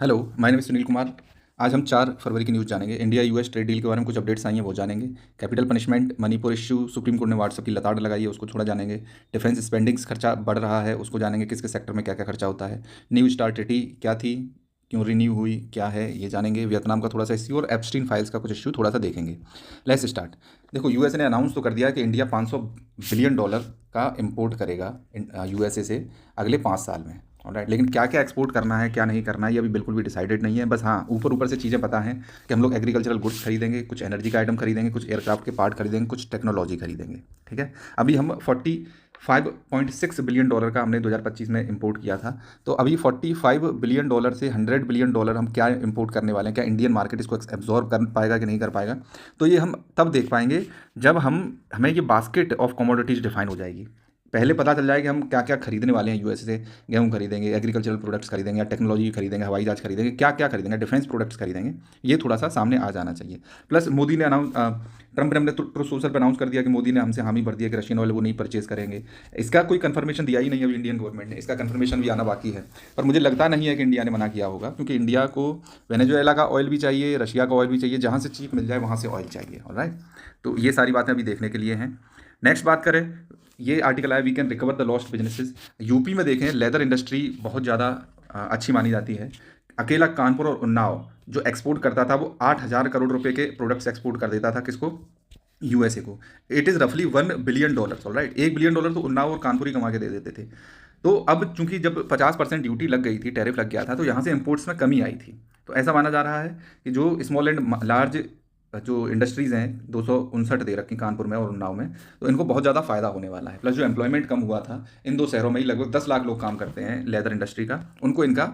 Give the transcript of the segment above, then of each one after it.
Hello, my name is Sunil Kumar. आज हम 4 फरवरी की न्यूज़ जानेंगे। इंडिया यूएस ट्रेड डील के बारे में कुछ अपडेट्स आई हैं, वो जानेंगे। Capital punishment, Manipur issue, supreme court ने व्हाट्सएप की लताड़ लगाई है, उसको थोड़ा जानेंगे। डिफेंस स्पेंडिंग्स खर्चा बढ़ रहा है, उसको जानेंगे, किस किस सेक्टर में क्या क्या खर्चा होता है। न्यू स्टार ट्रीटी क्या थी, क्यों रिन्यू हुई, क्या है, ये जानेंगे। वियतनाम का थोड़ा सा इश्यू और एप्स्टीन फाइल्स का कुछ इश्यू थोड़ा सा देखेंगे। Let's start. देखो, यूएस ने अनाउंस तो कर दिया है कि इंडिया $500 बिलियन का इम्पोर्ट करेगा यूएसए से अगले 5 साल में। ऑलराइट, लेकिन क्या क्या एक्सपोर्ट करना है, क्या नहीं करना है, ये अभी बिल्कुल भी डिसाइडेड नहीं है। बस हाँ, ऊपर ऊपर से चीज़ें पता हैं कि हम लोग एग्रीकल्चरल गुड्स खरीदेंगे, कुछ एनर्जी का आइटम खरीदेंगे, कुछ एयरक्राफ्ट के पार्ट खरीदेंगे, कुछ टेक्नोलॉजी खरीदेंगे। ठीक है, अभी हम 45.6 बिलियन डॉलर का हमने 2025 में इंपोर्ट किया था। तो अभी $45 बिलियन से $100 बिलियन हम क्या इंपोर्ट करने वाले हैं, क्या इंडियन मार्केट इसको एब्जॉर्ब कर पाएगा कि नहीं कर पाएगा। तो ये हम तब देख पाएंगे जब हमें ये बास्केट ऑफ कमोडिटीज़ डिफाइन हो जाएगी। पहले पता चल जाए कि हम क्या क्या खरीदने वाले हैं यूएस से। गेहूं खरीदेंगे, एग्रीकल्चरल प्रोडक्ट्स खरीदेंगे, या टेक्नोलॉजी खरीदेंगे, हवाई जहाज खरीदेंगे, क्या क्या खरीदेंगे, डिफेंस प्रोडक्ट्स खरीदेंगे। ये थोड़ा सा सामने आ जाना चाहिए। प्लस मोदी ने अनाउंस ट्रंप ने हमने ट्रुथ सोशल पर अनाउंस कर दिया कि मोदी ने हमसे हामी भर दिया कि रशियन ऑयल वो नहीं परचेज करेंगे। इसका कोई कंफर्मेशन दिया ही नहीं है अभी इंडियन गवर्नमेंट ने, इसका कंफर्मेशन भी आना बाकी है। पर मुझे लगता नहीं है कि इंडिया ने मना किया होगा, क्योंकि इंडिया को वेनेजुएला का ऑयल भी चाहिए, रशिया का ऑयल भी चाहिए, जहाँ से चीप मिल जाए वहाँ से ऑयल चाहिए। ऑलराइट, तो ये सारी बातें अभी देखने के लिए हैं। नेक्स्ट बात करें, ये आर्टिकल आया, we can recover the lost businesses. UP में देखें, लेदर इंडस्ट्री बहुत ज़्यादा अच्छी मानी जाती है। अकेला कानपुर और उन्नाव जो एक्सपोर्ट करता था, वो 8,000 करोड़ रुपए के प्रोडक्ट्स एक्सपोर्ट कर देता था। किसको? यूएसए को। इट इज़ रफली $1 बिलियन। ऑलराइट, $1 बिलियन तो उन्नाव और कानपुर ही कमा के दे देते थे। तो अब चूंकि जब 50% ड्यूटी लग गई थी, टैरिफ लग गया था, तो यहाँ से इंपोर्ट्स में कमी आई थी। तो ऐसा माना जा रहा है कि जो स्मॉल एंड लार्ज जो इंडस्ट्रीज़ हैं, 259 दे रखी कानपुर में और उन्नाव में, तो इनको बहुत ज़्यादा फ़ायदा होने वाला है। प्लस जो एम्प्लॉयमेंट कम हुआ था, इन दो शहरों में ही लगभग 10 लाख लोग काम करते हैं लेदर इंडस्ट्री का, उनको इनका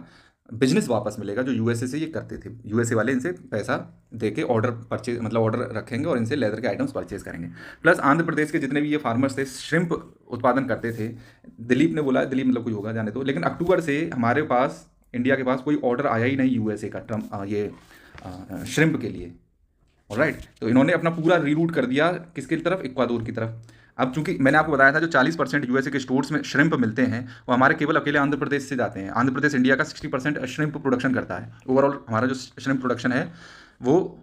बिजनेस वापस मिलेगा जो यूएसए से ये करते थे। यूएसए वाले इनसे पैसा दे के ऑर्डर परचेज, मतलब ऑर्डर रखेंगे और इनसे लेदर के आइटम्स परचेज करेंगे। प्लस आंध्र प्रदेश के जितने भी ये फार्मर्स थे, श्रिम्प उत्पादन करते थे। दिलीप ने बोला, दिलीप मतलब कोई होगा जाने तो, लेकिन अक्टूबर से हमारे पास, इंडिया के पास कोई ऑर्डर आया ही नहीं यूएसए का ये श्रिम्प के लिए। ऑलराइट, तो इन्होंने अपना पूरा रीरूट कर दिया किसकी तरफ? इक्वादोर की तरफ। अब चूंकि मैंने आपको बताया था जो 40% यूएसए के स्टोर्स में श्रिम्प मिलते हैं, वो हमारे केवल अकेले आंध्र प्रदेश से जाते हैं। आंध्र प्रदेश इंडिया का 60% श्रिम्प प्रोडक्शन करता है। ओवरऑल हमारा जो श्रिम्प प्रोडक्शन है वो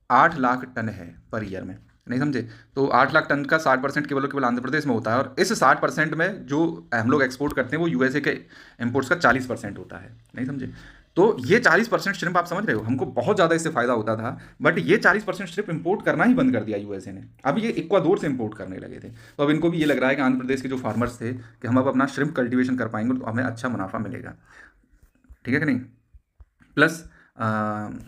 8 लाख टन है पर ईयर में। नहीं समझे? तो 8 लाख टन का 60% केवल केवल आंध्र प्रदेश में होता है, और इस 60% में जो हम लोग एक्सपोर्ट करते हैं वो यूएसए के इम्पोर्ट्स का 40% होता है। नहीं समझे? तो ये 40% श्रिम्प, आप समझ रहे हो, हमको बहुत ज़्यादा इससे फ़ायदा होता था। बट ये 40% श्रिम्प इंपोर्ट करना ही बंद कर दिया यूएसए ने। अब ये इक्वादोर से इंपोर्ट करने लगे थे। तो अब इनको भी ये लग रहा है कि आंध्र प्रदेश के जो फार्मर्स थे कि हम अब अपना श्रिम्प कल्टीवेशन कर पाएंगे तो हमें अच्छा मुनाफा मिलेगा। ठीक है कि नहीं? प्लस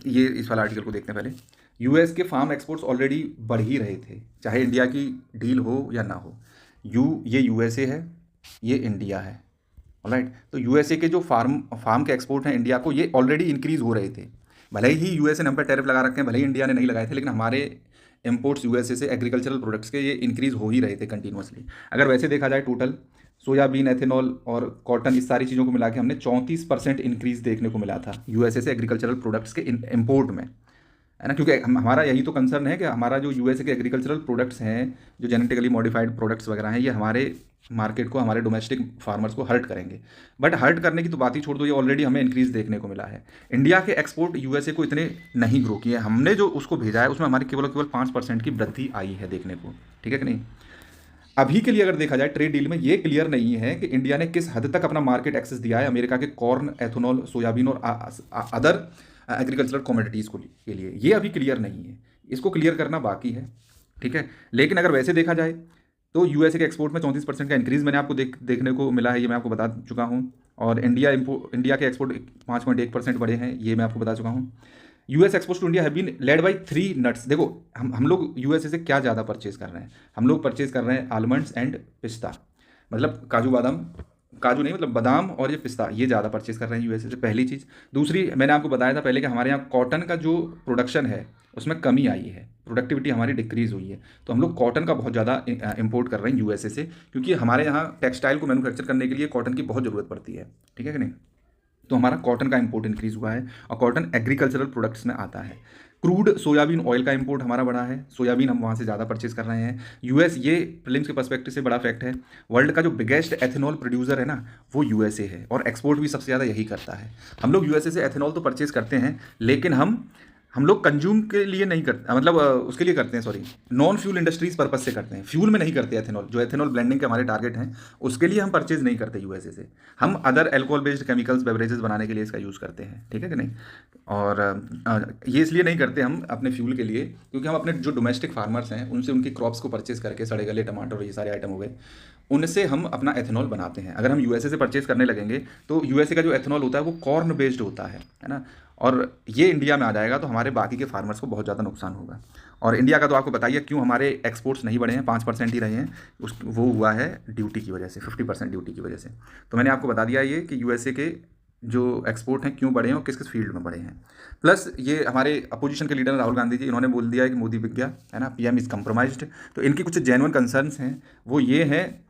ये इस वाला आर्टिकल को देखते हैं पहले। यूएस के फार्म एक्सपोर्ट्स ऑलरेडी बढ़ ही रहे थे, चाहे इंडिया की डील हो या ना हो। ये यूएसए है, ये इंडिया है। ऑलराइट, तो यूएसए के जो फार्म के एक्सपोर्ट हैं इंडिया को, ये ऑलरेडी इंक्रीज हो रहे थे। भले ही यूएसए ने हम पर टैरिफ लगा रखे हैं, भले ही इंडिया ने नहीं लगाए थे, लेकिन हमारे इंपोर्ट्स यूएसए से एग्रीकल्चरल प्रोडक्ट्स के ये इंक्रीज हो ही रहे थे कंटिन्यूसली। अगर वैसे देखा जाए, टोटल सोयाबीन, एथेनॉल और कॉटन, इस सारी चीज़ों को मिला के हमने 34% इंक्रीज देखने को मिला था यूएसए से एग्रीकल्चरल प्रोडक्ट्स के इम्पोर्ट में, है ना। क्योंकि हमारा यही तो कंसर्न है कि हमारा जो यूएसए के एग्रीकल्चरल प्रोडक्ट्स हैं, जो जेनेटिकली मॉडिफाइड प्रोडक्ट्स वगैरह हैं, ये हमारे मार्केट को, हमारे डोमेस्टिक फार्मर्स को हर्ट करेंगे। बट हर्ट करने की तो बात ही छोड़ दो, ये ऑलरेडी हमें इंक्रीज देखने को मिला है। इंडिया के एक्सपोर्ट यूएसए को इतने नहीं ग्रो किए, हमने जो उसको भेजा है उसमें हमारी केवल केवल 5% की वृद्धि आई है देखने को। ठीक है कि नहीं? अभी के लिए अगर देखा जाए, ट्रेड डील में ये क्लियर नहीं है कि इंडिया ने किस हद तक अपना मार्केट एक्सेस दिया है अमेरिका के कॉर्न, एथेनॉल, सोयाबीन और अदर एग्रीकल्चरल कमोडिटीज़ के लिए। ये अभी क्लियर नहीं है, इसको क्लियर करना बाकी है। ठीक है, लेकिन अगर वैसे देखा जाए तो यूएसए के एक्सपोर्ट में 34% का इंक्रीज़ मैंने आपको देखने को मिला है, ये मैं आपको बता चुका हूँ। और इंडिया के एक्सपोर्ट 5.1% बढ़े हैं, ये मैं आपको बता चुका हूँ। US export to India have been led by 3 nuts. देखो, हम लोग यूएसए से क्या ज़्यादा परचेज कर रहे हैं? हम लोग परचेज कर रहे हैं आलमंड्स एंड पिस्ता, मतलब काजू बादाम, काजू नहीं मतलब बादाम और ये पिस्ता, ये ज़्यादा परचेज कर रहे हैं यूएसए से, पहली चीज़। दूसरी, मैंने आपको बताया था पहले कि हमारे यहाँ कॉटन का जो प्रोडक्शन है उसमें कमी आई है, प्रोडक्टिविटी हमारी डिक्रीज़ हुई है। तो हम लोग कॉटन का बहुत ज़्यादा इंपोर्ट कर रहे हैं यूएसए से, क्योंकि हमारे यहाँ टेक्सटाइल को मैन्युफैक्चर करने के लिए कॉटन की बहुत ज़रूरत पड़ती है। ठीक है कि नहीं? तो हमारा कॉटन का इंपोर्ट इंक्रीज़ हुआ है और कॉटन एग्रीकल्चरल प्रोडक्ट्स में आता है। क्रूड सोयाबीन ऑयल का इंपोर्ट हमारा बढ़ा है, सोयाबीन हम वहाँ से ज़्यादा परचेज कर रहे हैं। यूएस, ये प्रीलिम्स के पर्सपेक्टिव से बड़ा फैक्ट है, वर्ल्ड का जो बिगेस्ट एथेनॉल प्रोड्यूसर है ना, वो यूएसए है और एक्सपोर्ट भी सबसे ज़्यादा यही करता है। हम लोग यूएसए से एथेनॉल तो परचेज करते हैं, लेकिन हम लोग कंज्यूम के लिए नहीं करते, मतलब उसके लिए करते हैं, sorry, non fuel industries purpose से करते हैं, फ्यूल में नहीं करते एथेनॉल। जो एथेनॉल ब्लेंडिंग के हमारे टारगेट हैं, उसके लिए हम परचेज नहीं करते यूएसए से। हम other alcohol based chemicals beverages बनाने के लिए इसका यूज़ करते हैं, ठीक है कि नहीं। और ये इसलिए नहीं करते हम अपने फ्यूल के लिए, क्योंकि हम अपने जो डोमेस्टिक फार्मर्स हैं उनसे उनकी क्रॉप्स को परचेज करके, सड़े गले टमाटर और ये सारे आइटम हो गए, उनसे हम अपना एथेनॉल बनाते हैं। अगर हम यूएसए से परचेज करने लगेंगे तो यूएसए का जो एथेनॉल होता है वो कॉर्न बेस्ड होता है ना, और ये इंडिया में आ जाएगा तो हमारे बाकी के फार्मर्स को बहुत ज़्यादा नुकसान होगा। और इंडिया का तो आपको बताइए क्यों हमारे एक्सपोर्ट्स नहीं बढ़े हैं, 5% ही रहे हैं। वो हुआ है ड्यूटी की वजह से, 50% ड्यूटी की वजह से। तो मैंने आपको बता दिया ये कि यूएसए के जो एक्सपोर्ट हैं क्यों बढ़े हैं और किस किस फील्ड में बढ़े हैं। प्लस ये हमारे अपोजिशन के लीडर राहुल गांधी जी, इन्होंने बोल दिया है कि मोदी बिक गया, है ना, पीएम इज़ कम्प्रोमाइज्ड। तो इनकी कुछ जेन्युइन कंसर्न्स हैं, वो ये हैं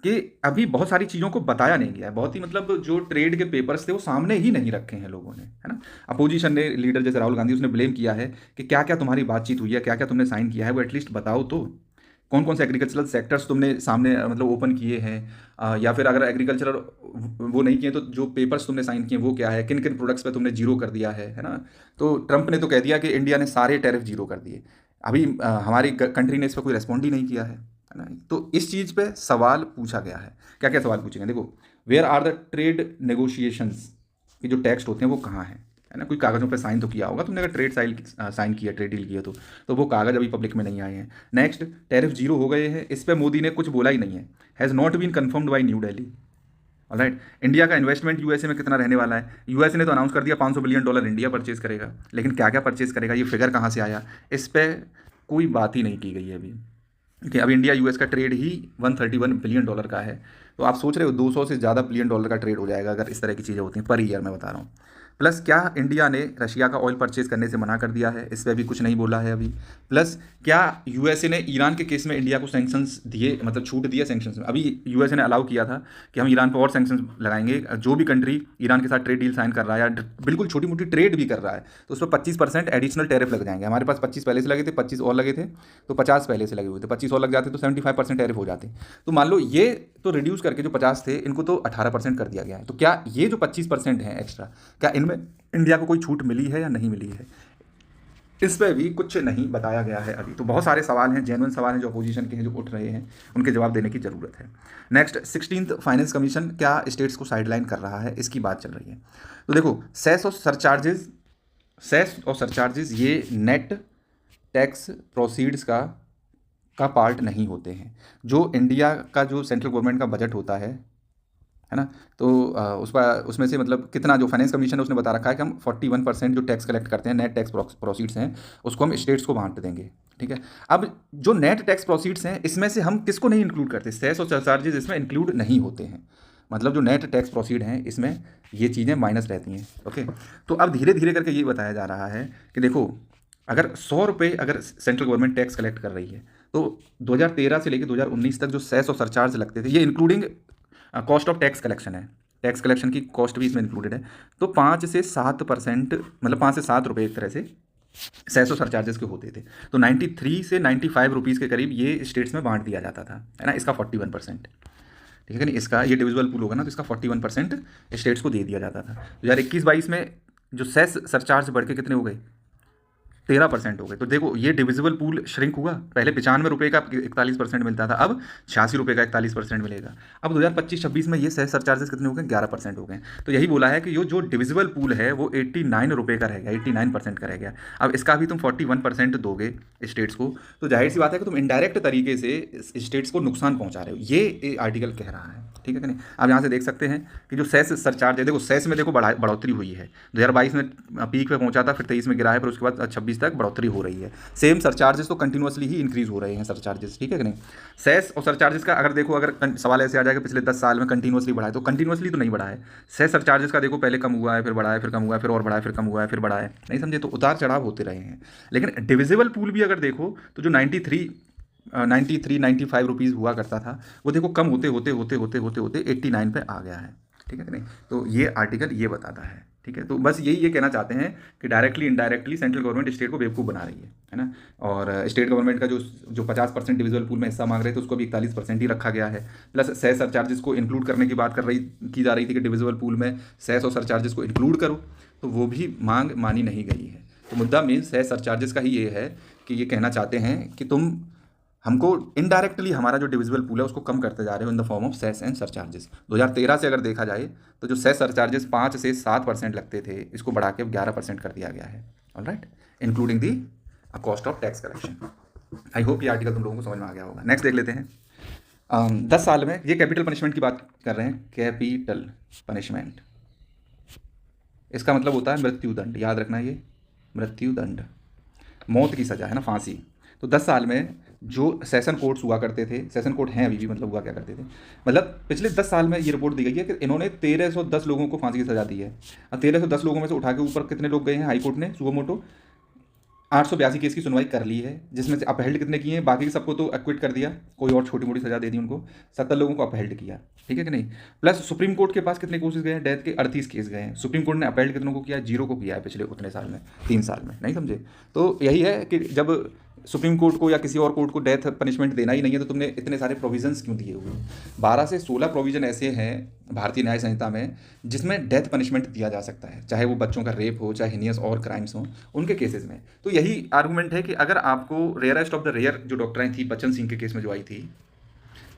कि अभी बहुत सारी चीज़ों को बताया नहीं गया है, बहुत ही, मतलब जो ट्रेड के पेपर्स थे वो सामने ही नहीं रखे हैं लोगों ने, है ना। अपोजिशन ने, लीडर जैसे राहुल गांधी, उसने ब्लेम किया है कि क्या क्या तुम्हारी बातचीत हुई है, क्या क्या तुमने साइन किया है, वो एटलीस्ट बताओ तो। कौन कौन से एग्रीकल्चरल सेक्टर्स तुमने सामने मतलब ओपन किए हैं, या फिर अगर एग्रीकल्चरल वो नहीं किए तो जो पेपर्स तुमने साइन किए वो क्या है, किन किन प्रोडक्ट्स पे तुमने जीरो कर दिया है ना। तो ट्रंप ने तो कह दिया कि इंडिया ने सारे टैरिफ जीरो कर दिए, अभी हमारी कंट्री ने इस पर कोई रेस्पॉन्ड ही नहीं किया है ना। तो इस चीज़ पे सवाल पूछा गया है। क्या क्या सवाल पूछे गए, देखो, where are the trade negotiations, कि जो टेक्स्ट होते हैं वो कहाँ हैं, है ना। कोई कागज़ों पे साइन तो किया होगा तुमने, अगर ट्रेड साइन किया, ट्रेड डील किया तो वो कागज़ अभी पब्लिक में नहीं आए हैं। नेक्स्ट, टैरिफ जीरो हो गए हैं, इस पर मोदी ने कुछ बोला ही नहीं है, has not been confirmed by New Delhi. Alright, India का इन्वेस्टमेंट यूएसए में कितना रहने वाला है, यूएसए ने तो अनाउंस कर दिया $500 बिलियन इंडिया परचेज करेगा, लेकिन क्या क्या परचेज करेगा, ये फिगर कहाँ से आया, इस पर कोई बात ही नहीं की गई है अभी। कि अब इंडिया यूएस का ट्रेड ही $131 बिलियन का है। तो आप सोच रहे हो 200 से ज़्यादा बिलियन डॉलर का ट्रेड हो जाएगा अगर इस तरह की चीज़ें होती हैं पर ईयर, मैं बता रहा हूँ। प्लस क्या इंडिया ने रशिया का ऑयल परचेज करने से मना कर दिया है, इस पर भी कुछ नहीं बोला है अभी। प्लस क्या यूएसए ने ईरान के केस में इंडिया को सैंक्शंस दिए, मतलब छूट दिया सैंक्शंस में। अभी यूएसए ने अलाउ किया था कि हम ईरान पर और सैंक्शंस लगाएंगे, जो भी कंट्री ईरान के साथ ट्रेड डील साइन कर रहा है या बिल्कुल छोटी मोटी ट्रेड भी कर रहा है तो उस पर 25% एडिशनल टैरिफ लग जाएंगे। हमारे पास 25 पहले से लगे थे, 25 और लगे थे, तो 50 पहले से लगे हुए थे, 25 और लग जाते तो 75% टैरिफ हो जाते। तो मान लो ये तो रिड्यूस करके जो 50 थे इनको तो 18% कर दिया गया है। तो क्या ये जो 25% है एक्स्ट्रा, क्या इनमें इंडिया को कोई छूट मिली है या नहीं मिली है, इस पर भी कुछ नहीं बताया गया है अभी। तो बहुत सारे सवाल हैं, जेन्युइन सवाल हैं जो अपोजिशन के हैं, जो उठ रहे हैं, उनके जवाब देने की ज़रूरत है। नेक्स्ट, 16th फाइनेंस कमीशन क्या स्टेट्स को साइडलाइन कर रहा है, इसकी बात चल रही है। तो देखो, सेस और सरचार्जेस ये नेट टैक्स प्रोसीड्स का पार्ट नहीं होते हैं। जो इंडिया का जो सेंट्रल गवर्नमेंट का बजट होता है ना, तो उसमें से मतलब कितना, जो फाइनेंस कमीशन है उसने बता रखा है कि हम 41% जो टैक्स कलेक्ट करते हैं, नेट टैक्स प्रोसीड्स हैं, उसको हम स्टेट्स को बांट देंगे, ठीक है। अब जो नेट टैक्स प्रोसीड्स हैं इसमें से हम किसको नहीं इंक्लूड करते, सेस और सरचार्जेस इसमें इंक्लूड नहीं होते हैं। मतलब जो नेट टैक्स प्रोसीड हैं इसमें ये चीज़ें माइनस रहती हैं, ओके। तो अब धीरे धीरे करके ये बताया जा रहा है कि देखो, अगर 100 रुपये अगर सेंट्रल गवर्नमेंट टैक्स कलेक्ट कर रही है तो 2013 से लेकर 2019 तक जो सेस और सरचार्ज लगते थे, ये including cost of tax collection है, टैक्स कलेक्शन की कॉस्ट भी इसमें इंक्लूडेड है। तो 5 से 7%, मतलब 5 से 7 रुपये एक तरह से सेस और सरचार्जेस के होते थे। तो 93 से 95 रुपीज़ के करीब ये स्टेट्स में बांट दिया जाता था, है ना। इसका 41%, ठीक है नहीं, इसका ये डिविजिबल पूल होगा ना, तो इसका 41% स्टेट्स को दे दिया जाता था। 2021-22 में जो सेस सरचार्ज बढ़ के कितने हो गए, 13% हो गए। तो देखो ये डिविजिबल पूल श्रिंक हुआ, पहले 95 रुपये का 41% मिलता था, अब 86 रुपये का 41% मिलेगा। अब 2025-26 में ये सेस सरचार्जेस कितने हो गए, 11% हो गए। तो यही बोला है कि ये जो डिविजिबल पूल है वो 89 रुपये का रह गया, 89% का रह गया। अब इसका भी तुम 41% दोगे स्टेट्स को, तो जाहिर सी बात है कि तुम इनडायरेक्ट तरीके से स्टेट्स को नुकसान पहुंचा रहे हो, ये आर्टिकल कह रहा है, ठीक है कि नहीं। आप यहाँ से देख सकते हैं कि जो सेस सरचार्ज है, देखो सेस में देखो बढ़ोतरी हुई है, 2022 में पीक पे पहुंचा था, फिर 23 में गिरा है, फिर उसके बाद 26 तक बढ़ोतरी हो रही है। सेम सरचार्जेस तो कंटिन्यूसली ही इंक्रीज हो रहे हैं सरचार्जेस, ठीक है कि नहीं। सेस और सरचार्जेस का अगर देखो, अगर सवाल ऐसे आ जाएगा पिछले 10 साल में कंटिन्यूसली बढ़ा है, तो कंटिन्यूसली तो नहीं बढ़ा है। सेस सरचार्जेस का देखो, पहले कम हुआ है, फिर बढ़ा है, फिर कम हुआ है, फिर और बढ़ा है, फिर कम हुआ है, फिर बढ़ा है, नहीं समझे, तो उतार चढ़ाव होते रहे हैं। लेकिन डिविजिबल पूल भी अगर देखो तो जो 93-95 रुपीज़ हुआ करता था, वो देखो कम होते होते 89 पे आ गया है, ठीक है कि नहीं। तो ये आर्टिकल ये बताता है, ठीक है। तो बस यही ये कहना चाहते हैं कि directly indirectly central government state को बेवकूफ़ बना रही है ना। और स्टेट गवर्नमेंट का जो 50% डिविजिबल पूल में हिस्सा मांग रहे थे उसको भी 41% ही रखा गया है। प्लस सेस सरचार्जेस को इंक्लूड करने की बात की जा रही थी कि डिविजिबल पूल में सेस और सरचार्जेस को इंक्लूड करो, तो वो भी मांग मानी नहीं गई है। तो मुद्दा मेन सेस सरचार्जेस का ही ये है कि ये कहना चाहते हैं कि तुम हमको इनडायरेक्टली हमारा जो डिविजिबल पूल है उसको कम करते जा रहे हो in the form of cess and surcharges. 2013 से अगर देखा जाए तो जो सेस सरचार्जेस 5 से 7% लगते थे, इसको बढ़ा के 11% कर दिया गया है। Alright, including the cost of tax collection. I hope ये आर्टिकल तुम लोगों को समझ में आ गया होगा। नेक्स्ट देख लेते हैं। 10 साल में, ये कैपिटल पनिशमेंट की बात कर रहे हैं, कैपिटल पनिशमेंट, इसका मतलब होता है मृत्युदंड। याद रखना, ये मृत्युदंड, मौत की सज़ा है ना, फांसी। तो 10 साल में जो सेशन कोर्ट्स हुआ करते थे, सेशन कोर्ट हैं अभी भी, मतलब हुआ क्या करते थे, मतलब पिछले 10 साल में ये रिपोर्ट दी गई है कि इन्होंने 1310 लोगों को फांसी की सज़ा दी है। और 1310 लोगों में से उठा के ऊपर कितने लोग गए हैं हाई कोर्ट ने, सुओ मोटो 882 केस की सुनवाई कर ली है, जिसमें से अपहेल्ड कितने किए हैं, बाकी सबको तो एक्विट कर दिया, कोई और छोटी मोटी सज़ा दे दी उनको, 70 लोगों को अपहेल्ड किया, ठीक है कि नहीं। प्लस सुप्रीम कोर्ट के पास कितने केसेस गए हैं, डेथ के 38 केस गए हैं। सुप्रीम कोर्ट ने अपहेल्ड कितनों को किया, 0 को किया है पिछले उतने साल में, 3 साल में, नहीं समझे। तो यही है कि जब सुप्रीम कोर्ट को या किसी और कोर्ट को डेथ पनिशमेंट देना ही नहीं है तो तुमने इतने सारे प्रोविजंस क्यों दिए हुए। 12 से 16 प्रोविजन ऐसे हैं भारतीय न्याय संहिता में जिसमें डेथ पनिशमेंट दिया जा सकता है, चाहे वो बच्चों का रेप हो, चाहे हिनियस और क्राइम्स हो, उनके केसेस में। तो यही आर्गूमेंट है कि अगर आपको रेयरेस्ट ऑफ द रेयर जो डॉक्टराइन थी बच्चन सिंह के केस में जो आई थी,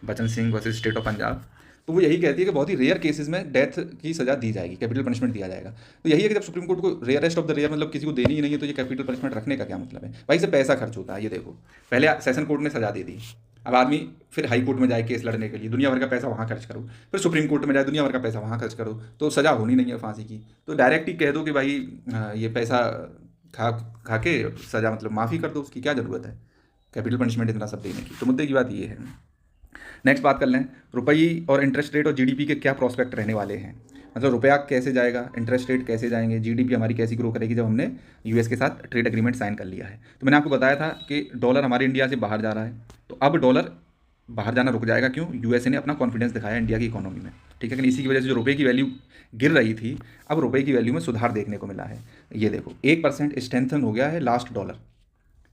Bachchan Singh versus state of Punjab, तो वो यही कहती है कि बहुत ही रेयर केसेस में डेथ की सज़ा दी जाएगी, कैपिटल पनिशमेंट दिया जाएगा। तो यही है कि जब सुप्रीम कोर्ट को रेयरेस्ट ऑफ द रेयर मतलब किसी को देनी ही नहीं है, तो ये कैपिटल पनिशमेंट रखने का क्या मतलब है भाई। से पैसा खर्च होता है। ये देखो, पहले सेशन कोर्ट ने सज़ा दे दी, अब आदमी फिर हाई कोर्ट में जाए केस लड़ने के लिए, दुनिया भर का पैसा वहाँ खर्च करो, फिर सुप्रीम कोर्ट में जाए दुनिया भर का पैसा वहाँ खर्च करो, तो सज़ा होनी नहीं है फांसी की। तो डायरेक्ट ही कह दो कि भाई ये पैसा खा खा के सज़ा मतलब माफ़ी कर दो, उसकी क्या ज़रूरत है कैपिटल पनिशमेंट इतना सब देने की। तो मुद्दे की बात ये है। नेक्स्ट बात कर लें, रुपये और इंटरेस्ट रेट और जीडीपी के क्या प्रॉस्पेक्ट रहने वाले हैं। मतलब रुपया कैसे जाएगा, इंटरेस्ट रेट कैसे जाएंगे, जीडीपी हमारी कैसी ग्रो करेगी जब हमने यूएस के साथ ट्रेड एग्रीमेंट साइन कर लिया है। तो मैंने आपको बताया था कि डॉलर हमारे इंडिया से बाहर जा रहा है, तो अब डॉलर बाहर जाना रुक जाएगा। क्यों? यूएसए ने अपना कॉन्फिडेंस दिखाया इंडिया की इकोनॉमी में, ठीक है कि इसी की वजह से जो रुपये की वैल्यू गिर रही थी, अब रुपये की वैल्यू में सुधार देखने को मिला है। ये देखो 1% स्ट्रेंथन हो गया है लास्ट डॉलर,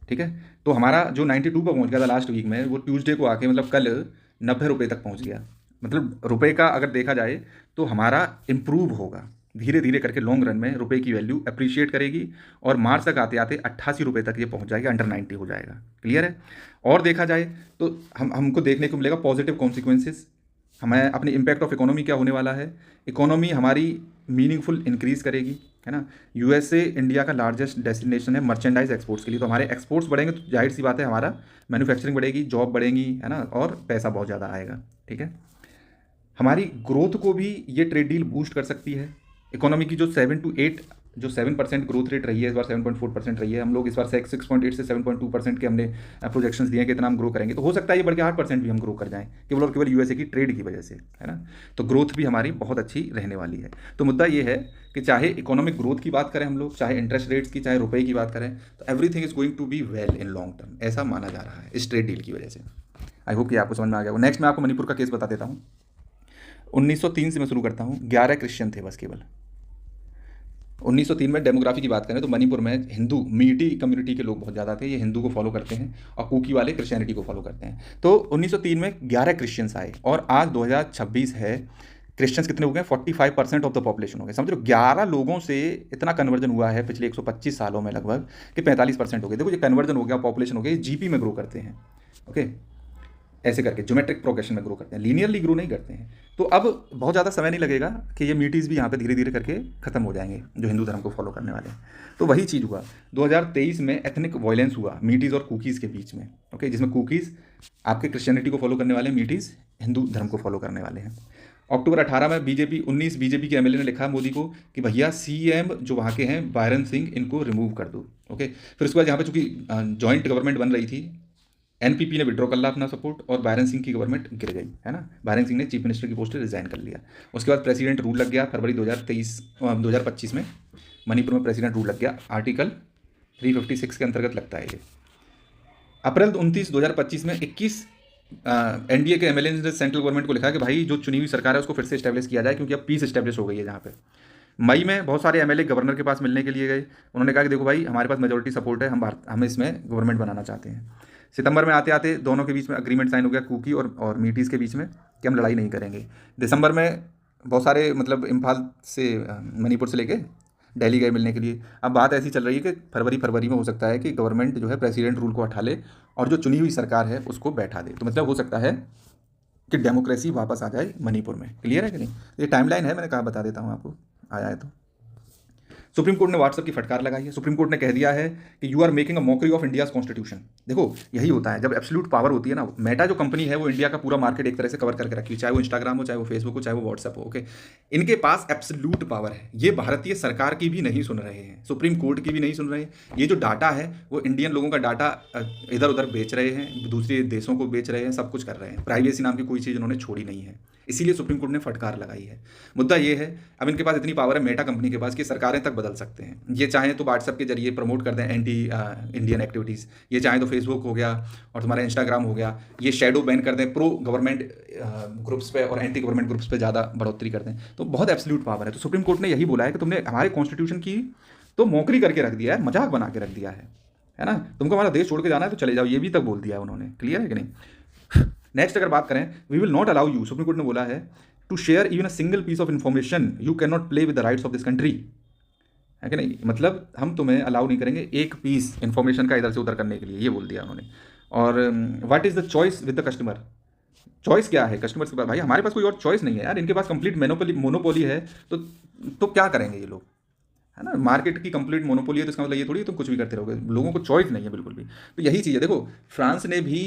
ठीक है। तो हमारा जो 92 पर पहुंच गया था लास्ट वीक में, वो ट्यूसडे को आके मतलब कल 90 रुपये तक पहुंच गया। मतलब रुपये का अगर देखा जाए तो हमारा इम्प्रूव होगा धीरे धीरे करके, लॉन्ग रन में रुपये की वैल्यू अप्रिशिएट करेगी और मार्च तक आते आते 88 रुपये तक ये पहुंच जाएगा, अंडर 90 हो जाएगा। क्लियर है। और देखा जाए तो हमको देखने को मिलेगा पॉजिटिव कॉन्सिक्वेंसेस, हमें अपनी इम्पैक्ट ऑफ इकोनॉमी क्या होने वाला है। इकोनॉमी हमारी मीनिंगफुल इंक्रीज़ करेगी, है ना। यूएसए इंडिया का लार्जेस्ट डेस्टिनेशन है मर्चेंडाइज एक्सपोर्ट्स के लिए, तो हमारे एक्सपोर्ट्स बढ़ेंगे तो जाहिर सी बात है हमारा मैन्युफैक्चरिंग बढ़ेगी, जॉब बढ़ेंगी, है ना, और पैसा बहुत ज़्यादा आएगा, ठीक है। हमारी ग्रोथ को भी ये ट्रेड डील बूस्ट कर सकती है। इकोनॉमी की जो 7% ग्रोथ रेट रही है, इस बार 7.4% रही है। हम लोग इस बार 6.8 से 7.2% के हमने प्रोजेक्शंस दिए हैं कि इतना हम ग्रो करेंगे, तो हो सकता है ये बढ़ के 8% भी हम ग्रो कर जाएं, केवल और केवल यूएसए की ट्रेड की वजह से, है ना। तो ग्रोथ भी हमारी बहुत अच्छी रहने वाली है। तो मुद्दा ये है कि चाहे इकोनॉमिक ग्रोथ की बात करें हम लोग, चाहे इंटरेस्ट रेट्स की, चाहे रुपये की बात करें, तो everything is going to be well in long term, ऐसा माना जा रहा है इस ट्रेड डील की वजह से। आई होप कि आपको समझ में आ गया। नेक्स्ट मैं आपको मणिपुर का केस बता देता हूँ। 1903 से मैं शुरू करता हूँ। 11 क्रिश्चियन थे बस केवल। 1903 में डेमोग्राफी की बात करें तो मणिपुर में हिंदू मीटी कम्युनिटी के लोग बहुत ज़्यादा थे, ये हिंदू को फॉलो करते हैं, और कुकी वाले क्रिश्चियनिटी को फॉलो करते हैं। तो 1903 में 11 क्रिश्चियंस आए और आज 2026 है, क्रिश्चियंस कितने हो गए? 45% ऑफ द पॉपुलेशन हो गए। समझ लो 11 लोगों से इतना कन्वर्जन हुआ है पिछले 125 सालों में लगभग कि 45% हो गए। देखो ये कन्वर्जन हो गया, पॉपुलेशन हो गई, जीपी में ग्रो करते हैं, ओके, ऐसे करके ज्योमेट्रिक प्रोग्रेशन में ग्रो करते हैं, लीनियरली ग्रो नहीं करते हैं। तो अब बहुत ज़्यादा समय नहीं लगेगा कि ये मीटीज़ भी यहाँ पे धीरे धीरे करके ख़त्म हो जाएंगे जो हिंदू धर्म को फॉलो करने वाले हैं। तो वही चीज़ हुआ 2023 में, एथनिक वायलेंस हुआ मीटीज़ और कुकीज़ के बीच में, ओके, जिसमें कुकीज़ आपके क्रिश्चियनिटी को फॉलो करने वाले, मीटीज़ हिंदू धर्म को फॉलो करने वाले हैं। अक्टूबर 18 में 19 बीजेपी के एमएलए ने लिखा मोदी को कि भैया सीएम जो वहाँ के हैं बायरन सिंह, इनको रिमूव कर दो, ओके। फिर उसके बाद यहाँ पे चूंकि जॉइंट गवर्नमेंट बन रही थी, एनपीपी ने विड्रॉ कर लिया अपना सपोर्ट और बायरन सिंह की गवर्नमेंट गिर गई, है ना। बायरन सिंह ने चीफ मिनिस्टर की पोस्ट रिजाइन कर लिया। उसके बाद प्रेसिडेंट रूल लग गया फरवरी 2025 में मणिपुर में प्रेसिडेंट रूल लग गया, आर्टिकल 356 के अंतर्गत लगता है ये। अप्रैल 29, 2025 में 21 एनडीए के एमएलए ने सेंट्रल गवर्नमेंट को लिखा कि भाई जो चुनी हुई सरकार है उसको फिर से इस्टेब्लिश किया जाए, क्योंकि अब पीस इस्टेब्लिश हो गई है जहाँ पे। मई में बहुत सारे एमएलए गवर्नर के पास मिलने के लिए गए। उन्होंने कहा कि देखो भाई, हमारे पास मेजोरिटी सपोर्ट है, हम इसमें गवर्नमेंट बनाना चाहते हैं। सितंबर में आते आते दोनों के बीच में अग्रीमेंट साइन हो गया, कुकी और मीटीज़ के बीच में, कि हम लड़ाई नहीं करेंगे। दिसंबर में बहुत सारे मतलब इम्फाल से मणिपुर से लेके दिल्ली गए मिलने के लिए। अब बात ऐसी चल रही है कि फरवरी में हो सकता है कि गवर्नमेंट जो है प्रेसिडेंट रूल को हटा ले और जो चुनी हुई सरकार है उसको बैठा दे। तो मतलब हो सकता है कि डेमोक्रेसी वापस आ जाए मणिपुर में। क्लियर है कि नहीं? ये टाइमलाइन है, मैंने कहा बता देता हूँ आपको, आया है तो। सुप्रीम कोर्ट ने व्हाट्सएप की फटकार लगाई है। सुप्रीम कोर्ट ने कह दिया है कि you are making a mockery of India's constitution. देखो यही होता है जब एब्सोल्यूट पावर होती है ना। मेटा जो कंपनी है वो इंडिया का पूरा मार्केट एक तरह से कवर करके रखी है, चाहे वो इंस्टाग्राम हो, चाहे वो फेसबुक हो, चाहे वो व्हाट्सएप हो। ओके, इनके पास एब्सोल्यूट पावर है। ये भारतीय सरकार की भी नहीं सुन रहे हैं, सुप्रीम कोर्ट की भी नहीं सुन रहे हैं। ये जो डाटा है वो इंडियन लोगों का डाटा इधर उधर बेच रहे हैं, दूसरे देशों को बेच रहे हैं, सब कुछ कर रहे हैं। प्राइवेसी नाम की कोई चीज़ उन्होंने छोड़ी नहीं है, इसीलिए सुप्रीम कोर्ट ने फटकार लगाई है। मुद्दा ये है, अब इनके पास इतनी पावर है मेटा कंपनी के पास कि सरकारें तक बदल सकते हैं। ये चाहें तो व्हाट्सएप के जरिए प्रमोट कर दें एंटी इंडियन एक्टिविटीज़, ये चाहें तो फेसबुक हो गया और तुम्हारा इंस्टाग्राम हो गया, ये शेडो बैन कर दें प्रो गवर्नमेंट ग्रुप्स पे और एंटी गवर्नमेंट ग्रुप्स पे ज़्यादा बढ़ोतरी कर दें। तो बहुत एब्सोल्यूट पावर है। तो सुप्रीम कोर्ट ने यही बोला है कि तुमने हमारे कॉन्स्टिट्यूशन की तो मौकरी करके रख दिया है, मजाक बना के रख दिया है ना। तुमको हमारा देश छोड़ के जाना है तो चले जाओ, ये भी तक बोल दिया है उन्होंने। क्लियर है कि नहीं? नेक्स्ट अगर बात करें, we will not allow you, supreme court ने बोला है, to share even a single piece of information, you can not play with the rights of this country. है कि नहीं? मतलब हम तुम्हें अलाउ नहीं करेंगे एक पीस इन्फॉर्मेशन का इधर से उधर करने के लिए, ये बोल दिया उन्होंने। और what is the choice with the customer? Choice क्या है कस्टमर्स के पास? भाई हमारे पास कोई और चॉइस नहीं है यार, इनके पास कंप्लीट मोनोपोली है। तो क्या करेंगे ये लोग? है ना, मार्केट की कंप्लीट मोनोपोली है, तो इसका मतलब ये थोड़ी तुम कुछ भी करते रहोगे। लोगों को चॉइस नहीं है बिल्कुल भी। तो यही चीज़ है। देखो फ्रांस ने भी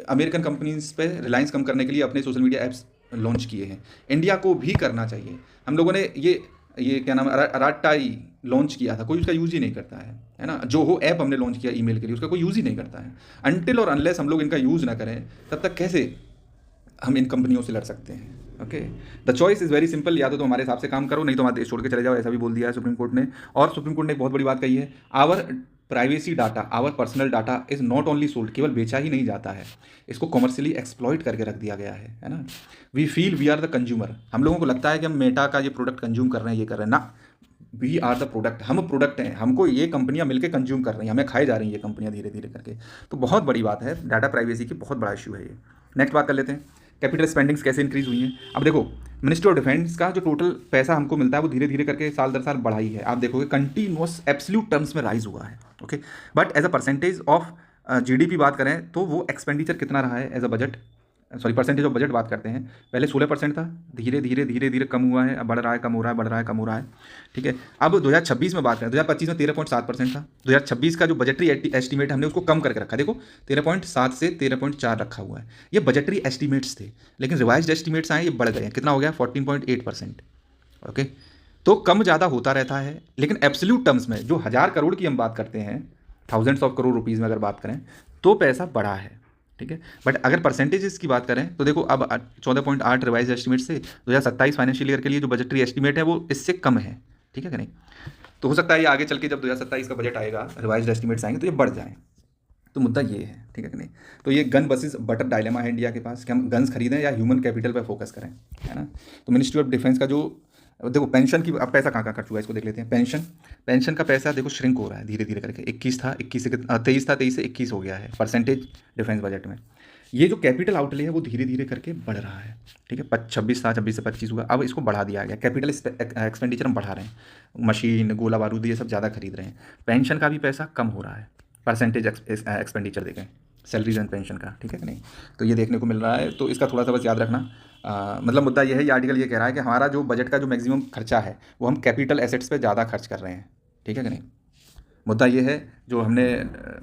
अमेरिकन कंपनीज पे रिलायंस कम करने के लिए अपने सोशल मीडिया ऐप्स लॉन्च किए हैं। इंडिया को भी करना चाहिए। हम लोगों ने ये क्या नाम है, अराटाई लॉन्च किया था, कोई उसका यूज़ ही नहीं करता है ना। जो हो ऐप हमने लॉन्च किया ईमेल के लिए, उसका कोई यूज़ ही नहीं करता है। अनटिल और अनलेस हम लोग इनका यूज़ ना करें तब तक कैसे हम इन कंपनियों से लड़ सकते हैं? Okay, the choice is very simple, या तो हमारे हिसाब से काम करो, नहीं तो हमारे देश छोड़ के चले जाओ, ऐसा भी बोल दिया है सुप्रीम कोर्ट ने। और सुप्रीम कोर्ट ने एक बहुत बड़ी बात कही है, our privacy data, our personal data is not only sold, केवल बेचा ही नहीं जाता है, इसको कॉमर्शियली एक्सप्लॉइट करके रख दिया गया है ना। We feel we are the consumer, हम लोगों को लगता है कि हम मेटा का ये प्रोडक्ट कंज्यूम कर रहे हैं, ये कर रहे हैं ना। वी आर द प्रोडक्ट, हम प्रोडक्ट हैं, हमको ये कंपनियां मिलकर कंज्यूम कर रही हैं, हमें खाए जा रही हैं ये कंपनियां धीरे धीरे करके। तो बहुत बड़ी बात है, डाटा प्राइवेसी की बहुत बड़ा इशू है ये। नेक्स्ट बात कर लेते हैं, कैपिटल स्पेंडिंग्स कैसे इंक्रीज हुई हैं। अब देखो मिनिस्ट्री ऑफ डिफेंस का जो टोटल पैसा हमको मिलता है वो धीरे धीरे करके साल दर साल बढ़ाई है। आप देखोगे कंटिन्यूअस एब्सोल्यूट टर्म्स में राइज हुआ है। Okay, but as a percentage of GDP बात करें तो वो एक्सपेंडिचर कितना रहा है as a budget, sorry percentage of budget बात करते हैं, पहले 16% था, धीरे धीरे कम हुआ है, अब बढ़ रहा है, कम हो रहा है, बढ़ रहा है, कम हो रहा है। ठीक है, अब 2026 में बात करें, 2025 में 13.7% था। 2026 का जो बजटरी एस्टीमेट हमने उसको कम करके रखा, देखो 13.7 से 13.4 रखा हुआ है। ये बजटरी एस्टीमेट्स थे, लेकिन रिवाइज्ड एस्टीमेट्स आए, ये बढ़ गए हैं, कितना हो गया 14.8%। ओके, तो कम ज़्यादा होता रहता है, लेकिन एब्सोल्यूट टर्म्स में जो 1000 करोड़ की हम बात करते हैं, थाउजेंड्स ऑफ करोड़ रुपीज़ में अगर बात करें तो पैसा बढ़ा है। ठीक है, बट अगर परसेंटेजेस की बात करें तो देखो अब 14.8 रिवाइज एस्टीमेट से 2027 फाइनेंशियल ईयर के लिए जो बजटरी एस्टीमेट है वो इससे कम है। ठीक है कि नहीं? तो हो सकता है ये आगे चल के जब 2027 का बजट आएगा, रिवाइज एस्टीमेट्स आएंगे तो ये बढ़ जाएँ। तो मुद्दा ये है, ठीक है कि नहीं? तो ये गन वर्सेस बटर डायलेमा है इंडिया के पास कि हम गन्स खरीदें या ह्यूमन कैपिटल पर फोकस करें, है ना। तो मिनिस्ट्री ऑफ डिफेंस का जो देखो पेंशन की, अब पैसा कहाँ कहाँ खर्च हुआ है इसको देख लेते हैं। पेंशन का पैसा देखो श्रिंक हो रहा है धीरे धीरे करके, 21 था 21 से 23 था 23 से 21 हो गया है परसेंटेज डिफेंस बजट में। ये जो कैपिटल आउटले है वो धीरे धीरे करके बढ़ रहा है। ठीक है, 26 था, 26 से 25 हुआ, अब इसको बढ़ा दिया गया, कैपिटल एक्सपेंडिचर हम बढ़ा रहे हैं, मशीन गोला बारूद ये सब ज़्यादा खरीद रहे हैं। पेंशन का भी पैसा कम हो रहा है, परसेंटेज एक्सपेंडिचर देखें सैलरीज एंड पेंशन का। ठीक है कि नहीं? तो ये देखने को मिल रहा है, तो इसका थोड़ा सा बस याद रखना। मतलब मुद्दा ये है, ये आर्टिकल ये कह रहा है कि हमारा जो बजट का जो मैक्सिमम खर्चा है वो हम कैपिटल एसेट्स पे ज़्यादा खर्च कर रहे हैं। ठीक है कि नहीं? मुद्दा ये है, जो हमने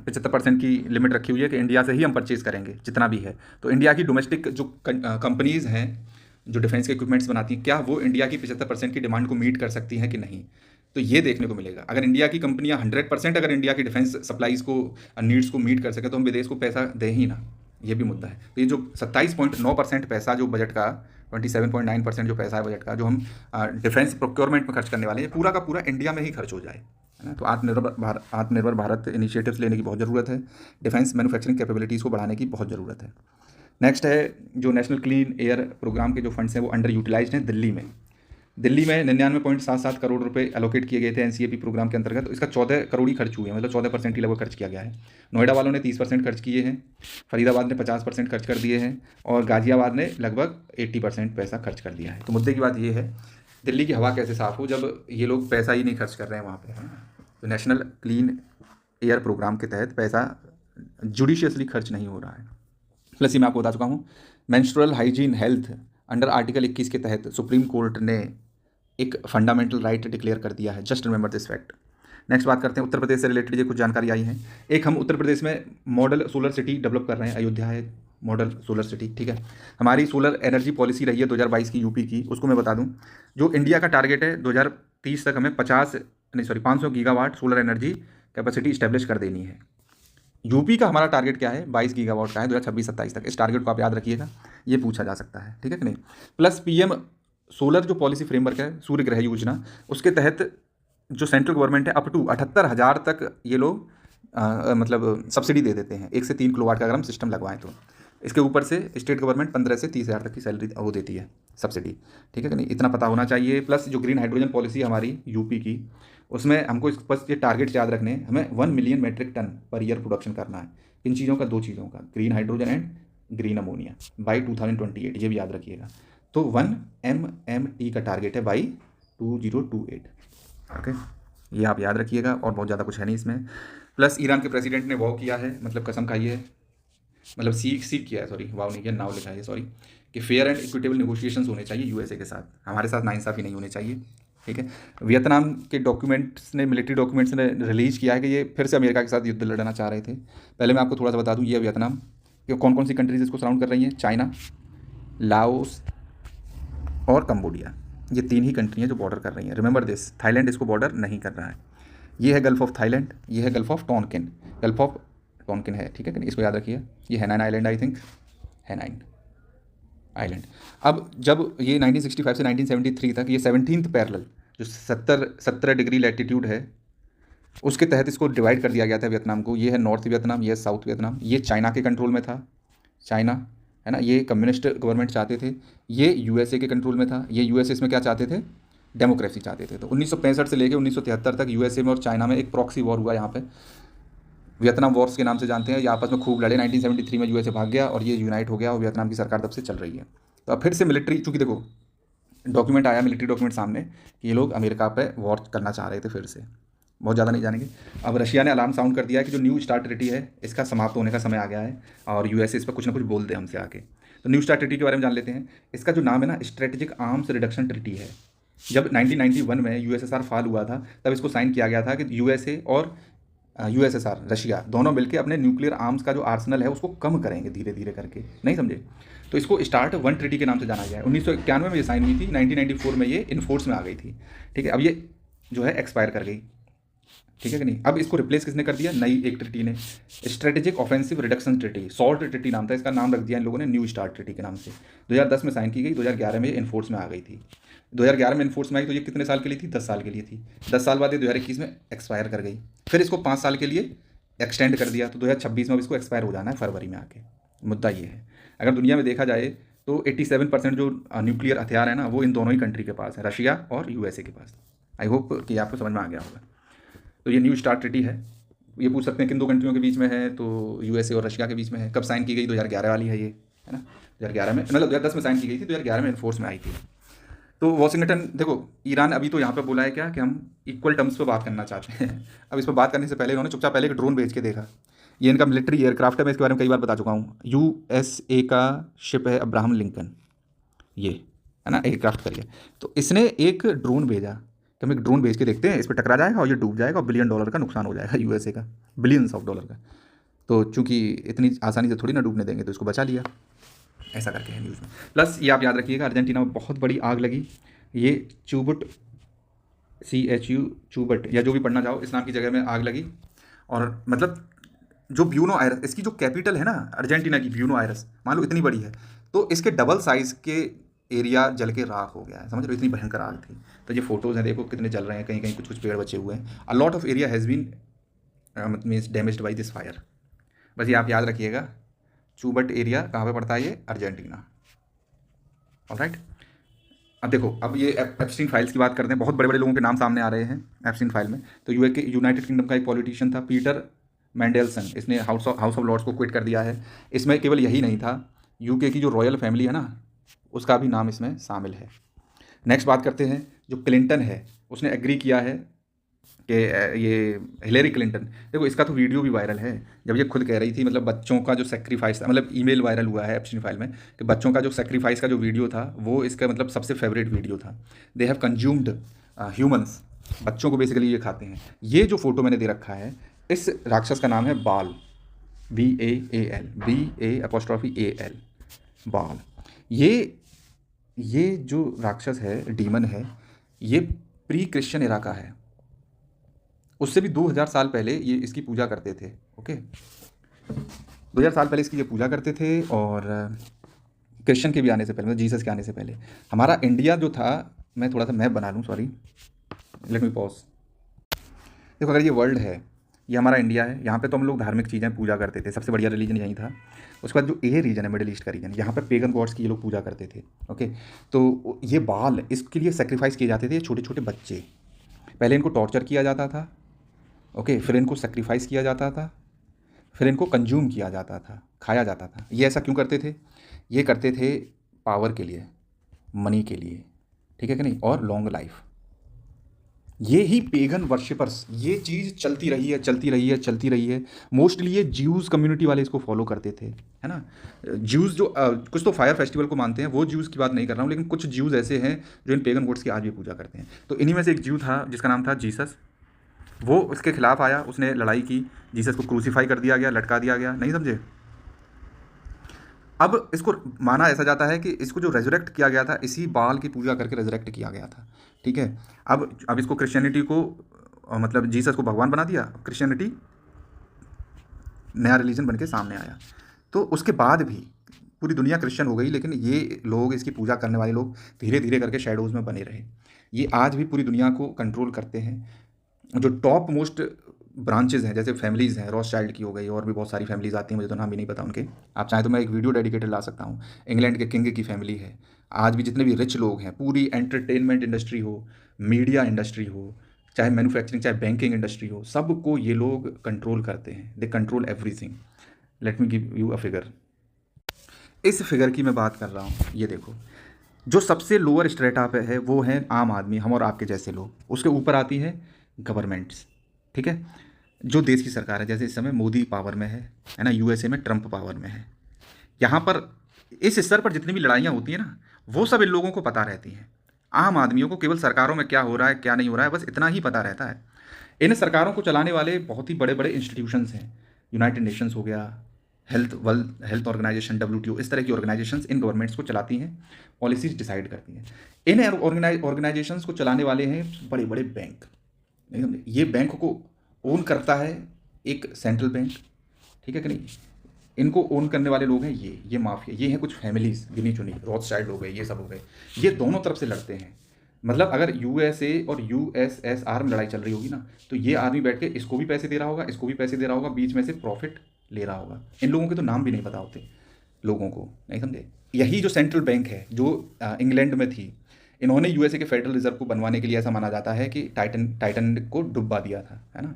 75% की लिमिट रखी हुई है कि इंडिया से ही हम परचेज़ करेंगे जितना भी है। तो इंडिया की डोमेस्टिक जो कंपनीज़ हैं जो डिफेंस के इक्विपमेंट्स बनाती हैं, क्या वो इंडिया की 75% की डिमांड को मीट कर सकती हैं कि नहीं? तो ये देखने को मिलेगा। अगर इंडिया की कंपनियां 100% अगर इंडिया की डिफेंस सप्लाईज़ को नीड्स को मीट कर सके तो हम विदेश को पैसा दें ही ना, ये भी मुद्दा है। तो ये जो 27.9% पैसा जो बजट का, 27.9% जो पैसा है बजट का, जो हम डिफेंस प्रोक्योरमेंट में खर्च करने वाले हैं, पूरा का पूरा इंडिया में ही खर्च हो जाए, है ना। तो आत्मनिर्भर भारत इनिशिएटिव्स लेने की बहुत ज़रूरत है, डिफेंस मैन्युफैक्चरिंग कैपेबिलिटीज़ को बढ़ाने की बहुत ज़रूरत है। नेक्स्ट है जो नेशनल क्लीन एयर प्रोग्राम के जो फंड्स हैं वो अंडर यूटिलाइज्ड हैं दिल्ली में। दिल्ली में 99.77 करोड़ रुपए एलोकेट किए गए थे एनसीएपी प्रोग्राम के अंतर्गत, तो इसका 14 करोड़ ही खर्च हुए हैं, मतलब 14% ही लगभग खर्च किया गया है। नोएडा वालों ने 30% खर्च किए हैं, फरीदाबाद ने 50% खर्च कर दिए हैं, और गाजियाबाद ने लगभग 80% पैसा खर्च कर दिया है। तो मुद्दे की बात ये है, दिल्ली की हवा कैसे साफ़ हो जब ये लोग पैसा ही नहीं खर्च कर रहे हैं वहाँ पर। तो नेशनल क्लीन एयर प्रोग्राम के तहत पैसा जुडिशियसली खर्च नहीं हो रहा है। प्लस ये मैं आपको बता चुका हूँ, menstrual hygiene health under article 21 के तहत सुप्रीम कोर्ट ने एक फंडामेंटल राइट डिक्लेयर कर दिया है। Just remember this fact. Next बात करते हैं उत्तर प्रदेश से रिलेटेड, ये कुछ जानकारी आई है। एक हम उत्तर प्रदेश में मॉडल सोलर सिटी डेवलप कर रहे हैं, अयोध्या है मॉडल सोलर सिटी, ठीक है। हमारी सोलर एनर्जी पॉलिसी रही है 2022 की यूपी की, उसको मैं बता दूं। जो इंडिया का टारगेट है 2030 तक हमें 500 gigawatt solar energy capacity establish कर देनी है। यूपी का हमारा टारगेट क्या है, 22 गीगावाट का है 2026-27 तक। इस टारगेट को आप याद रखिएगा, ये पूछा जा सकता है, ठीक है कि नहीं। प्लस पीएम सोलर जो पॉलिसी फ्रेमवर्क है, सूर्य ग्रह योजना, उसके तहत जो सेंट्रल गवर्नमेंट है अप टू 78,000 तक ये लोग मतलब सब्सिडी दे देते हैं 1 से 3 किलोवाट का अगर हम सिस्टम लगवाएं तो। इसके ऊपर से स्टेट गवर्नमेंट 15 से 30,000 तक की सैलरी वो देती है, सब्सिडी, ठीक है कि नहीं, इतना पता होना चाहिए। प्लस जो ग्रीन हाइड्रोजन पॉलिसी हमारी यूपी की, उसमें हमको बस ये टारगेट याद रखने हैं, हमें 1 million metric ton per year production करना है। इन चीज़ों का, 2 चीज़ों का, green hydrogen and green ammonia, by 2028, ये भी याद रखिएगा। तो 1 MMT का टारगेट है बाई 2028, ओके, ये आप याद रखिएगा। और बहुत ज़्यादा कुछ है नहीं इसमें। प्लस ईरान के प्रेसिडेंट ने वॉव किया है, मतलब कसम खाई है, मतलब सीख किया है, सॉरी वाव नहीं किया, नाव लिखा है सॉरी, कि फेयर एंड इक्विटेबल नेगोशिएशंस होने चाहिए यूएसए के साथ, हमारे साथ नाइंसाफ़ी नहीं होनी चाहिए, ठीक है। वियतनाम के डॉक्यूमेंट्स ने, मिलिट्री डॉक्यूमेंट्स ने रिलीज़ किया है कि ये फिर से अमेरिका के साथ युद्ध लड़ना चाह रहे थे। पहले मैं आपको थोड़ा सा बता दूँ, ये वियतनाम कि कौन कौन सी कंट्रीज इसको सराउंड कर रही हैं। चाइना, लाओस और कंबोडिया, ये 3 ही कंट्री हैं जो बॉर्डर कर रही हैं। रिमेंबर दिस, थाईलैंड इसको बॉर्डर नहीं कर रहा है। ये है गल्फ ऑफ थाईलैंड, ये है गल्फ ऑफ टोनकिन, गल्फ ऑफ टोनकिन है, ठीक है कि नहीं, इसको याद रखिए। ये हैनाइन आइलैंड, आई थिंक हैनाइन आइलैंड। अब जब ये 1965 से 1973 तक ये 17th पैरेलल जो 17 डिग्री लैटिट्यूड है, उसके तहत इसको डिवाइड कर दिया गया था वियतनाम को। ये है नॉर्थ वियतनाम, ये है साउथ वियतनाम। ये चाइना के कंट्रोल में था, चाइना है ना, ये कम्युनिस्ट गवर्नमेंट चाहते थे। ये यूएसए के कंट्रोल में था, ये यूएसए इसमें क्या चाहते थे, डेमोक्रेसी चाहते थे। तो 1965 से लेकर 1973 तक यूएसए में और चाइना में एक प्रॉक्सी वॉर हुआ यहाँ पे, वियतनाम वॉर्स के नाम से जानते हैं। ये आपस में खूब लड़े। 1973 में यूएसए भाग गया और ये यूनाइट हो गया और वियतनाम की सरकार तब से चल रही है। तो अब फिर से मिलिट्री, चूँकि देखो डॉक्यूमेंट आया, मिलिट्री डॉक्यूमेंट सामने, कि ये लोग अमेरिका पे वॉर करना चाह रहे थे फिर से। बहुत ज़्यादा नहीं जानेंगे। अब रशिया ने अलार्म साउंड कर दिया है कि जो न्यू स्टार्ट ट्रीटी है इसका समाप्त होने का समय आ गया है और यूएसए इस पर कुछ ना कुछ बोल दे हमसे आके। तो न्यू स्टार्ट ट्रीटी के बारे में जान लेते हैं। इसका जो नाम है ना, स्ट्रेटेजिक आर्म्स रिडक्शन ट्रीटी है। जब 1991 में यूएसएसआर फाल हुआ था तब इसको साइन किया गया था कि यूएसए और यूएसएसआर, रशिया, दोनों मिलकर अपने न्यूक्लियर आर्म्स का जो आर्सनल है उसको कम करेंगे धीरे धीरे करके, नहीं समझे। तो इसको स्टार्ट 1 ट्रीटी के नाम से जाना गया है। 1991 में ये साइन हुई थी, 1994 में ये इन्फोर्स में आ गई थी, ठीक है। अब ये जो है एक्सपायर कर गई, ठीक है कि नहीं। अब इसको रिप्लेस किसने कर दिया, नई एक ट्रीटी ने, strategic offensive reduction treaty, salt treaty नाम था इसका, नाम रख दिया इन लोगों ने न्यू स्टार्ट ट्रीटी के नाम से। 2010 में साइन की गई, 2011 में इन्फोर्स में आ गई थी। 2011 में इन्फोर्स में आई तो ये कितने साल के लिए थी, 10 साल के लिए थी। 10 साल बाद ये 2021 में एक्सपायर कर गई, फिर इसको 5 साल के लिए एक्सटेंड कर दिया। तो 2026 में अब इसको एक्सपायर हो जाना है फरवरी में आके। मुद्दा ये है, अगर दुनिया में देखा जाए तो 87% जो न्यूक्लियर हथियार है ना, वो इन दोनों ही कंट्री के पास है, रशिया और यूएसए के पास। आई होप कि आपको समझ में आ गया होगा। तो ये न्यू स्टार्ट ट्रीटी है। ये पूछ सकते हैं किन 2 कंट्रियों के बीच में है, तो यूएसए और रशिया के बीच में है। कब साइन की गई, 2011 वाली है ये, है ना, 2011 में, मतलब 2010 में साइन की गई थी, 2011 में इन्फोर्स में आई थी। तो वॉशिंगटन, देखो ईरान अभी तो यहाँ पे बोला है क्या कि हम इक्वल टर्म्स पे बात करना चाहते हैं। अब इस पर बात करने से पहले इन्होंने चुपचाप पहले एक ड्रोन भेज के देखा। ये इनका मिलिट्री एयरक्राफ्ट है, मैं इसके बारे में कई बार बता चुका हूँ। यूएसए का शिप है अब्राहम लिंकन, ये है ना, एयरक्राफ्ट करिए। तो इसने एक ड्रोन भेजा कि हम एक ड्रोन भेज के देखते हैं, इस पर टकरा जाएगा और ये डूब जाएगा और $1 बिलियन का नुकसान हो जाएगा यूएसए का, बिलियंस ऑफ डॉलर का। तो चूंकि इतनी आसानी से थोड़ी ना डूबने देंगे तो इसको बचा लिया, ऐसा करके है न्यूज़ में। प्लस ये आप याद रखिएगा, अर्जेंटीना में बहुत बड़ी आग लगी। ये चुबुट, CHU चुबट, या जो भी पढ़ना चाहो, इस नाम की जगह में आग लगी। और मतलब जो ब्यूनो आयरस, इसकी जो कैपिटल है ना अर्जेंटीना की, ब्यूनो आयरस, मान लो इतनी बड़ी है, तो इसके डबल साइज़ के एरिया जल के राख हो गया है, समझ लो, इतनी भयंकर आग थी। तो ये फोटोज़ हैं, देखो कितने जल रहे हैं, कहीं कहीं कुछ कुछ पेड़ बचे हुए हैं। A lot of area has been means damaged by this fire. बस ये आप याद रखिएगा, चूबट एरिया कहाँ पे पड़ता है? ये अर्जेंटीना। ऑलराइट, अब देखो, अब ये एप्स्टीन फाइल्स की बात करते हैं। बहुत बड़े बड़े लोगों के नाम सामने आ रहे हैं एप्स्टीन फाइल में। तो यूनाइटेड किंगडम का एक पॉलिटिशियन था पीटर मैंडेलसन, इसने हाउस ऑफ लॉर्ड्स को क्विट कर दिया है। इसमें केवल यही नहीं था, यूके की जो रॉयल फैमिली है ना, उसका भी नाम इसमें शामिल है। नेक्स्ट बात करते हैं, जो क्लिंटन है उसने एग्री किया है कि ये हिलेरी क्लिंटन, देखो इसका तो वीडियो भी वायरल है, जब ये खुद कह रही थी, मतलब बच्चों का जो सेक्रीफाइस था, मतलब ईमेल वायरल हुआ है एप्स्टीन फाइल में कि बच्चों का जो सेक्रीफाइस का जो वीडियो था वो इसका मतलब सबसे फेवरेट वीडियो था। दे हैव कंज्यूम्ड ह्यूमंस, बच्चों को बेसिकली ये खाते हैं। ये जो फोटो मैंने दे रखा है, इस राक्षस का नाम है बाल, BAAL, बाल। ये जो राक्षस है, डीमन है, ये प्री क्रिश्चियन एरा का है। उससे भी 2000 साल पहले ये इसकी पूजा करते थे। ओके, 2000 साल पहले इसकी ये पूजा करते थे, और क्रिश्चियन के भी आने से पहले, मतलब जीसस के आने से पहले। हमारा इंडिया जो था, मैं थोड़ा सा मैप बना लूँ, सॉरी, लेट मी पॉज। देखो, अगर ये वर्ल्ड है, ये हमारा इंडिया है, यहाँ पे तो हम लोग धार्मिक चीज़ें पूजा करते थे, सबसे बढ़िया रिलीजन यही था। उसके बाद जो ए रीजन है, मिडिल ईस्ट का रीजन, यहाँ पर पेगन गॉड्स की ये लोग पूजा करते थे। ओके, तो ये बाल, इसके लिए सेक्रीफाइस किए जाते थे छोटे छोटे बच्चे। पहले इनको टॉर्चर किया जाता था, ओके, फिर इनको सेक्रीफाइस किया जाता था, फिर इनको कंज्यूम किया जाता था, खाया जाता था। ये ऐसा क्यों करते थे? ये करते थे पावर के लिए, मनी के लिए, ठीक है कि नहीं, और लॉन्ग लाइफ। ये ही पेगन वर्शिपर्स, ये चीज़ चलती रही है, चलती रही है, चलती रही है। मोस्टली ये ज्यूज़ कम्युनिटी वाले इसको फॉलो करते थे, है ना। ज्यूज़ जो कुछ तो फायर फेस्टिवल को मानते हैं, वो ज्यूज़ की बात नहीं कर रहा हूँ, लेकिन कुछ ज्यूज़ ऐसे हैं जो इन पेगन गॉड्स की आज भी पूजा करते हैं। तो इन्हीं में से एक ज्यू था जिसका नाम था जीसस। वो उसके खिलाफ आया, उसने लड़ाई की, जीसस को क्रूसीफाई कर दिया गया, लटका दिया गया, नहीं समझे। अब इसको माना ऐसा जाता है कि इसको जो रेजरेक्ट किया गया था, इसी बाल की पूजा करके रेजरेक्ट किया गया था, ठीक है। अब इसको क्रिश्चियनिटी को मतलब जीसस को भगवान बना दिया, क्रिश्चियनिटी नया रिलीजन बन के सामने आया। तो उसके बाद भी पूरी दुनिया क्रिश्चियन हो गई, लेकिन ये लोग, इसकी पूजा करने वाले लोग, धीरे धीरे करके शैडोज़ में बने रहे। ये आज भी पूरी दुनिया को कंट्रोल करते हैं। जो टॉप मोस्ट ब्रांचेज़ हैं, जैसे फैमिलीज़ हैं, रॉथशाइल्ड की हो गई, और भी बहुत सारी फैमिलीज़ आती हैं, मुझे तो नाम भी नहीं पता उनके। आप चाहें तो मैं एक वीडियो डेडिकेटेड ला सकता हूँ। इंग्लैंड के किंग की फैमिली है। आज भी जितने भी रिच लोग हैं, पूरी एंटरटेनमेंट इंडस्ट्री हो, मीडिया इंडस्ट्री हो, चाहे मैन्युफैक्चरिंग, चाहे बैंकिंग इंडस्ट्री हो, सबको ये लोग कंट्रोल करते हैं। They control everything. Let me give you a figure. इस फिगर की मैं बात कर रहा हूँ, ये देखो, जो सबसे लोअर स्ट्रेटा पे है वो है आम आदमी, हम और आपके जैसे लोग। उसके ऊपर आती है गवर्नमेंट्स, ठीक है, जो देश की सरकार है। जैसे इस समय मोदी पावर में है ना, यूएसए में ट्रंप पावर में है। यहाँ पर इस स्तर पर जितनी भी लड़ाइयाँ होती हैं ना, वो सब इन लोगों को पता रहती हैं। आम आदमियों को केवल सरकारों में क्या हो रहा है, क्या नहीं हो रहा है, बस इतना ही पता रहता है। इन सरकारों को चलाने वाले बहुत ही बड़े बड़े इंस्टीट्यूशंस हैं। यूनाइटेड नेशंस हो गया, हेल्थ ऑर्गेनाइजेशन, WTO, इस तरह की ऑर्गेनाइजेशंस इन गवर्नमेंट्स को चलाती हैं, पॉलिसीज डिसाइड करती हैं। इन ऑर्गेनाइजेशंस को चलाने वाले हैं बड़े बड़े बैंक, नहीं समझे। ये बैंक को ओन करता है एक सेंट्रल बैंक, ठीक है कि नहीं। इनको ओन करने वाले लोग हैं ये माफिया, ये हैं कुछ फैमिलीज गिनी चुनी, रॉथशाइल्ड हो गए, ये सब हो गए। ये दोनों तरफ से लड़ते हैं। मतलब अगर USA और USSR में लड़ाई चल रही होगी ना, तो ये आदमी बैठ के इसको भी पैसे दे रहा होगा, इसको भी पैसे दे रहा होगा, बीच में से प्रॉफिट ले रहा होगा। इन लोगों के तो नाम भी नहीं पता होते लोगों को, नहीं समझे। यही जो सेंट्रल बैंक है, जो इंग्लैंड में थी, इन्होंने USA के फेडरल रिजर्व को बनवाने के लिए, ऐसा माना जाता है कि टाइटन को डुबा दिया था, है ना।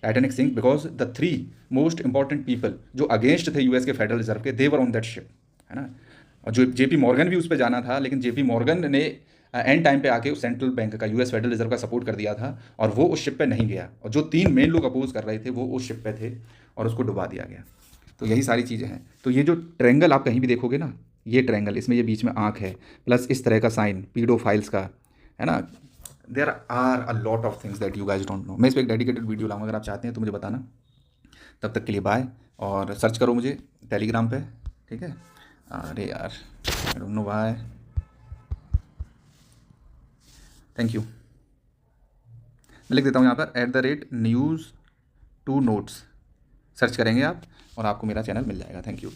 Titanic sink because the 3 most important people जो अगेंस्ट थे US के फेडरल रिजर्व के, they were on that ship, है ना। और जो JP मॉर्गन भी उस पर जाना था, लेकिन JP मॉर्गन ने एंड टाइम पे आके उस सेंट्रल बैंक का, US फेडरल रिजर्व का सपोर्ट कर दिया था, और वो उस शिप पे नहीं गया। और जो 3 मेन लोग अपोज कर रहे थे वो उस शिप पे थे, और उसको डुबा दिया गया। तो यही सारी चीज़ें हैं। तो ये जो ट्रायंगल आप कहीं भी देखोगे ना, ये ट्रायंगल, इसमें ये बीच में आँख है, प्लस इस तरह का साइन पीडोफाइल्स का, है ना। There are a lot of things that you guys don't know. मैं इस पर एक डेडिकेटेड वीडियो लाऊंगा, अगर आप चाहते हैं तो मुझे बताना। तब तक के लिए बाय, और सर्च करो मुझे टेलीग्राम पे, ठीक है। अरे यार, I don't know why. Thank you. मैं लिख देता हूँ यहाँ पर @news2notes, सर्च करेंगे आप और आपको मेरा चैनल मिल जाएगा। Thank you.